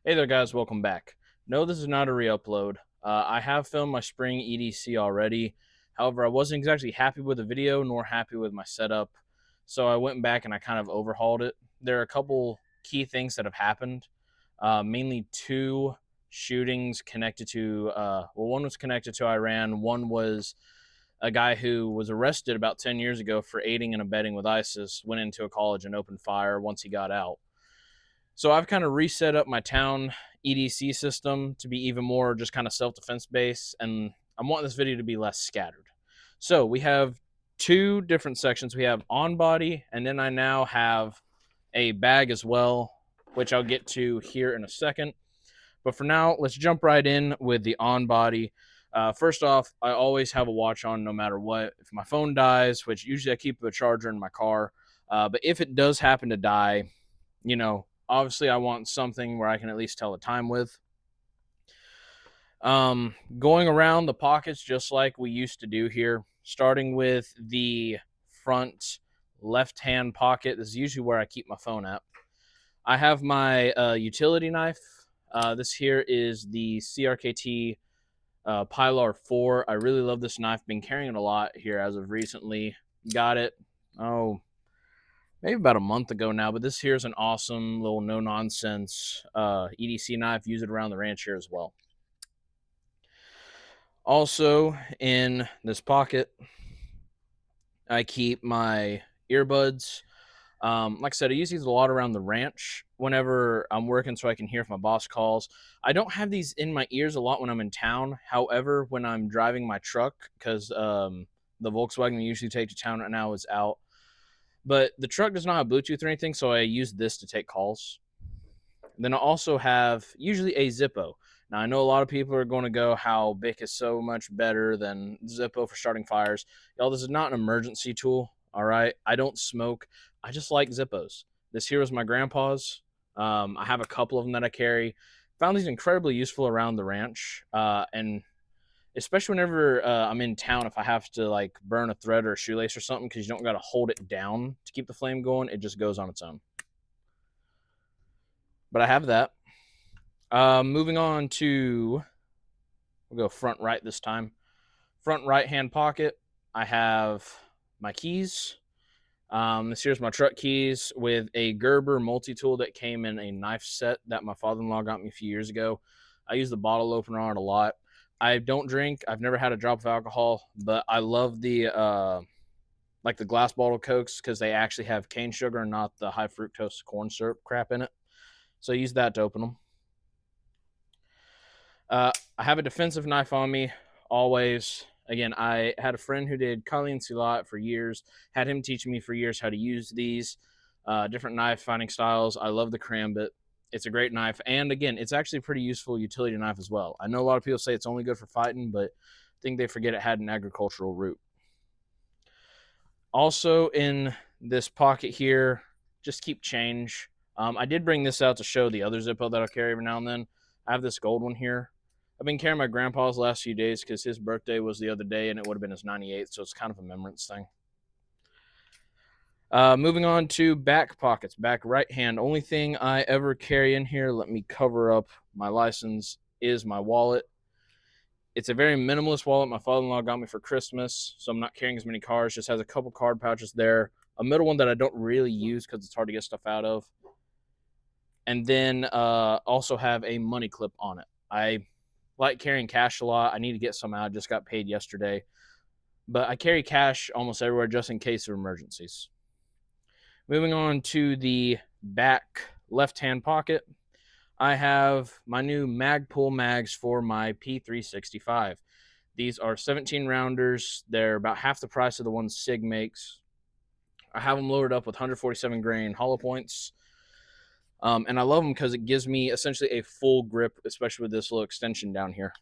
Hey there, guys. Welcome back. No, this is not a re-upload. I have filmed my spring EDC already. However, I wasn't exactly happy with the video nor happy with my setup. So I went back and I kind of overhauled it. There are a couple key things that have happened. Mainly two shootings connected to, one was connected to Iran. One was a guy who was arrested about 10 years ago for aiding and abetting with ISIS, went into a college and opened fire once he got out. So I've kind of reset up my town EDC system to be even more just kind of self-defense based, and I'm wanting this video to be less scattered. So we have two different sections. We have on body, and then I now have a bag as well, which I'll get to here in a second. But for now, let's jump right in with the on body. First off, I always have a watch on no matter what. If my phone dies, which usually I keep a charger in my car, but if it does happen to die, obviously I want something where I can at least tell the time with. Going around the pockets just like we used to do here, starting with the front left hand pocket. This is usually where I keep my phone at. I have my utility knife. This here is the CRKT Pilar 4. I really love this knife. Been carrying it a lot here as of recently. Got it, maybe about a month ago now, but this here is an awesome little no-nonsense EDC knife. Use it around the ranch here as well. Also, in this pocket, I keep my earbuds. Like I said, I use these a lot around the ranch whenever I'm working so I can hear if my boss calls. I don't have these in my ears a lot when I'm in town. However, when I'm driving my truck, because the Volkswagen we usually take to town right now is out, but the truck does not have Bluetooth or anything, so I use this to take calls. And then I also have usually a Zippo. Now, I know a lot of people are going to go how Bic is so much better than Zippo for starting fires. Y'all, this is not an emergency tool, all right? I don't smoke. I just like Zippos. This here is my grandpa's. I have a couple of them that I carry. Found these incredibly useful around the ranch, and especially whenever I'm in town, if I have to like burn a thread or a shoelace or something, because you don't got to hold it down to keep the flame going. It just goes on its own. But I have that. Moving on to, we'll go front right this time. Front right hand pocket, I have my keys. This here's my truck keys with a Gerber multi-tool that came in a knife set that my father-in-law got me a few years ago. I use the bottle opener on it a lot. I don't drink. I've never had a drop of alcohol, but I love the like the glass bottle Cokes because they actually have cane sugar and not the high fructose corn syrup crap in it. So I use that to open them. I have a defensive knife on me always. Again, I had a friend who did Kali and Silat for years, had him teaching me for years how to use these different knife finding styles. I love the Karambit. It's a great knife. And again, it's actually a pretty useful utility knife as well. I know a lot of people say it's only good for fighting, but I think they forget it had an agricultural root. Also in this pocket here, just keep change. I did bring this out to show the other Zippo that I'll carry every now and then. I have this gold one here. I've been carrying my grandpa's last few days because his birthday was the other day and it would have been his 98th, so it's kind of a remembrance thing. Moving on to back pockets, back right hand. Only thing I ever carry in here, let me cover up my license, is my wallet. It's a very minimalist wallet my father-in-law got me for Christmas, so I'm not carrying as many cards. Just has a couple card pouches there, a middle one that I don't really use because it's hard to get stuff out of, and then also have a money clip on it. I like carrying cash a lot. I need to get some out. I just got paid yesterday, but I carry cash almost everywhere just in case of emergencies. Moving on to the back left-hand pocket, I have my new Magpul mags for my P365. These are 17 rounders. They're about half the price of the ones Sig makes. I have them loaded up with 147 grain hollow points. And I love them because it gives me essentially a full grip, especially with this little extension down here.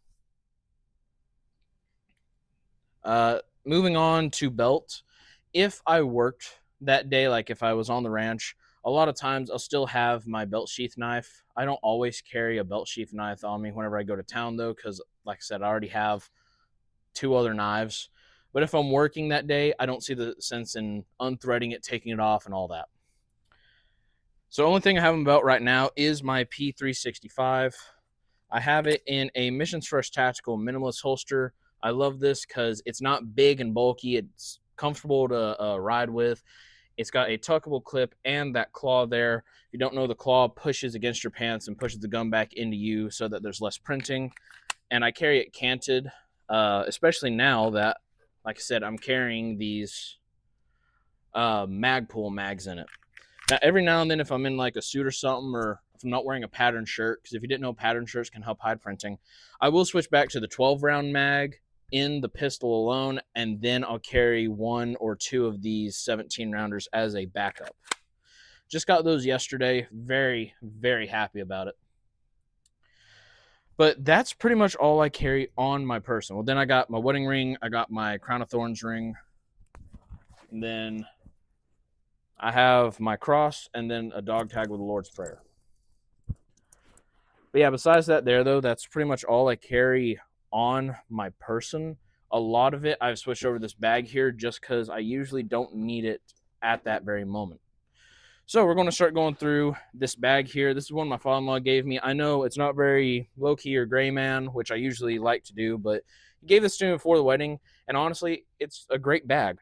Moving on to belt. If I worked that day, like if I was on the ranch, a lot of times I'll still have my belt sheath knife. I don't always carry a belt sheath knife on me whenever I go to town though, because like I said, I already have two other knives. But if I'm working that day, I don't see the sense in unthreading it, taking it off, and all that. So the only thing I have in my belt right now is my P365. I have it in a Missions First Tactical minimalist holster. I love this because it's not big and bulky. It's comfortable to ride with. It's got a tuckable clip and that claw there. If you don't know, the claw pushes against your pants and pushes the gun back into you so that there's less printing. And I carry it canted, especially now that, like I said, I'm carrying these Magpul mags in it. Now, every now and then, if I'm in like a suit or something, or if I'm not wearing a pattern shirt, because if you didn't know, pattern shirts can help hide printing, I will switch back to the 12-round mag in the pistol alone, and then I'll carry 1 or 2 of these 17-rounders as a backup. Just got those yesterday. Very, very happy about it. But that's pretty much all I carry on my person. Well, then I got my wedding ring. I got my Crown of Thorns ring. And then I have my cross and then a dog tag with the Lord's Prayer. But yeah, besides that there, though, that's pretty much all I carry on my person. A lot of it, I've switched over this bag here just because I usually don't need it at that very moment. So we're going to start going through this bag here. This is one my father-in-law gave me. I know it's not very low-key or gray man, which I usually like to do, but he gave this to me before the wedding, and honestly, it's a great bag.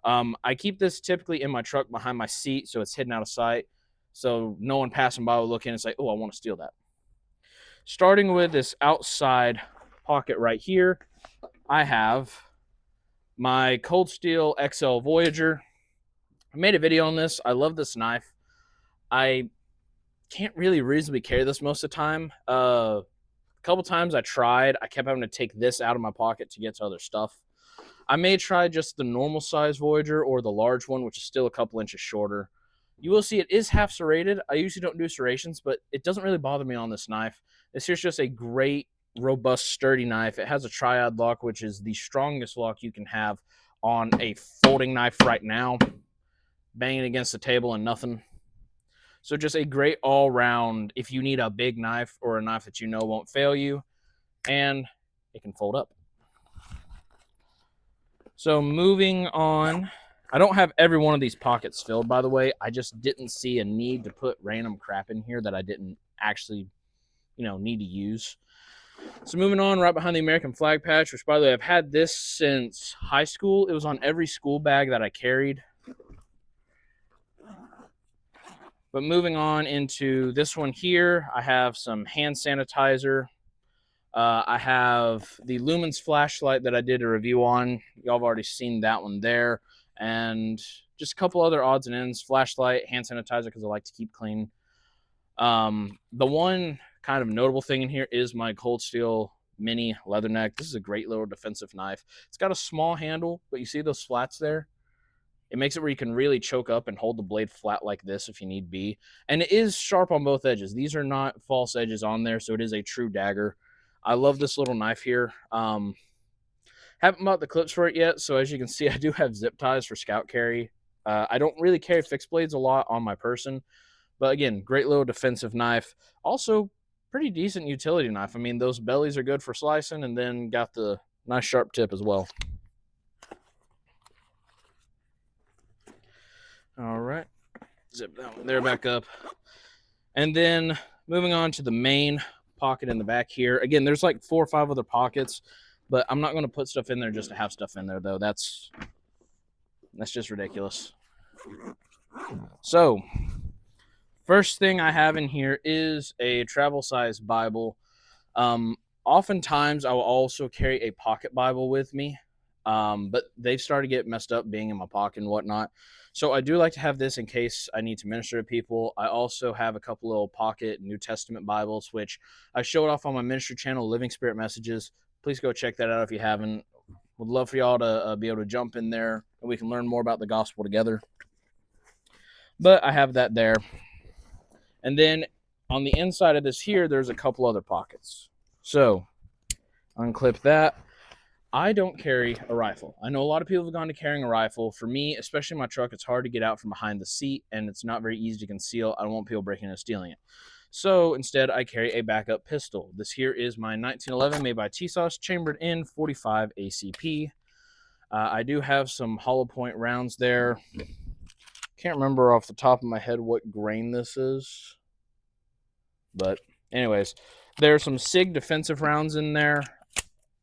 I keep this typically in my truck behind my seat so it's hidden out of sight, so no one passing by will look in and say, oh, I want to steal that. Starting with this outside pocket right here, I have my Cold Steel XL Voyager. I made a video on this. I love this knife. I can't really reasonably carry this most of the time. A couple times I tried. I kept having to take this out of my pocket to get to other stuff. I may try just the normal size Voyager or the large one, which is still a couple inches shorter. You will see it is half serrated. I usually don't do serrations, but it doesn't really bother me on this knife. This here's just a great, robust, sturdy knife. It has a triad lock, which is the strongest lock you can have on a folding knife right now. Banging against the table and nothing. So just a great all-round if you need a big knife or a knife that you know won't fail you, and it can fold up. So moving on, I don't have every one of these pockets filled, by the way. I just didn't see a need to put random crap in here that I didn't actually, need to use. So moving on, right behind the American flag patch, which, by the way, I've had this since high school. It was on every school bag that I carried. But moving on into this one here, I have some hand sanitizer. I have the Lumens flashlight that I did a review on. Y'all have already seen that one there. And just a couple other odds and ends. Flashlight, hand sanitizer, because I like to keep clean. The one kind of notable thing in here is my Cold Steel Mini Leatherneck. This is a great little defensive knife. It's got a small handle, but you see those slats there? It makes it where you can really choke up and hold the blade flat like this if you need be. And it is sharp on both edges. These are not false edges on there, so it is a true dagger. I love this little knife here. Haven't bought the clips for it yet, so as you can see, I do have zip ties for scout carry. I don't really carry fixed blades a lot on my person, but again, great little defensive knife. Also, pretty decent utility knife. I mean, those bellies are good for slicing, and then got the nice sharp tip as well. All right, zip that one there back up. And then moving on to the main pocket in the back here. Again, there's like 4 or 5 other pockets, but I'm not going to put stuff in there just to have stuff in there, though. That's just ridiculous. So, first thing I have in here is a travel size Bible. Oftentimes, I will also carry a pocket Bible with me, but they've started to get messed up being in my pocket and whatnot. So I do like to have this in case I need to minister to people. I also have a couple little pocket New Testament Bibles, which I showed off on my ministry channel, Living Spirit Messages. Please go check that out if you haven't. Would love for y'all to be able to jump in there and we can learn more about the gospel together. But I have that there. And then on the inside of this here, there's a couple other pockets. So unclip that. I don't carry a rifle. I know a lot of people have gone to carrying a rifle. For me, especially in my truck, it's hard to get out from behind the seat, and it's not very easy to conceal. I don't want people breaking in and stealing it. So instead, I carry a backup pistol. This here is my 1911 made by TSOS, chambered in 45 ACP. I do have some hollow point rounds there. Can't remember off the top of my head what grain this is. But anyways, there's some SIG defensive rounds in there.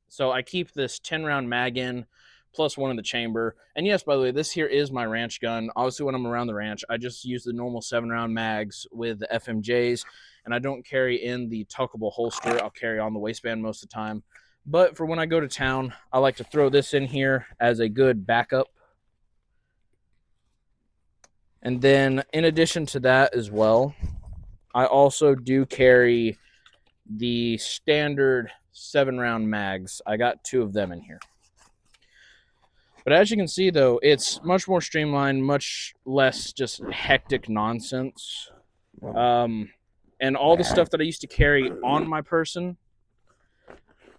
So I keep this 10-round mag in, plus one in the chamber. And yes, by the way, this here is my ranch gun. Obviously, when I'm around the ranch, I just use the normal 7-round mags with the FMJs, and I don't carry in the tuckable holster. I'll carry on the waistband most of the time. But for when I go to town, I like to throw this in here as a good backup. And then in addition to that as well, I also do carry the standard 7-round mags. I got 2 of them in here. But as you can see, though, it's much more streamlined, much less just hectic nonsense. And all the stuff that I used to carry on my person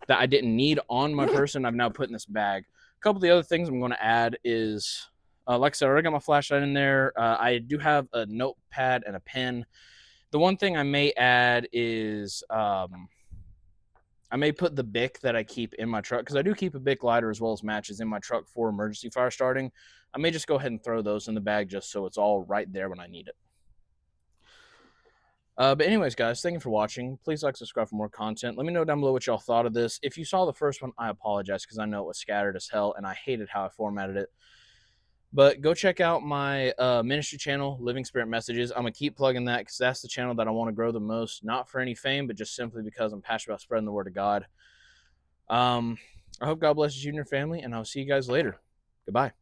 that I didn't need on my person, I've now put in this bag. A couple of the other things I'm going to add is, like I said, I already got my flashlight in there. I do have a notepad and a pen. The one thing I may add is I may put the Bic that I keep in my truck, because I do keep a Bic lighter as well as matches in my truck for emergency fire starting. I may just go ahead and throw those in the bag just so it's all right there when I need it. But anyways, guys, thank you for watching. Please like, subscribe for more content. Let me know down below what y'all thought of this. If you saw the first one, I apologize, because I know it was scattered as hell, and I hated how I formatted it. But go check out my ministry channel, Living Spirit Messages. I'm going to keep plugging that because that's the channel that I want to grow the most. Not for any fame, but just simply because I'm passionate about spreading the word of God. I hope God blesses you and your family, and I'll see you guys later. Goodbye.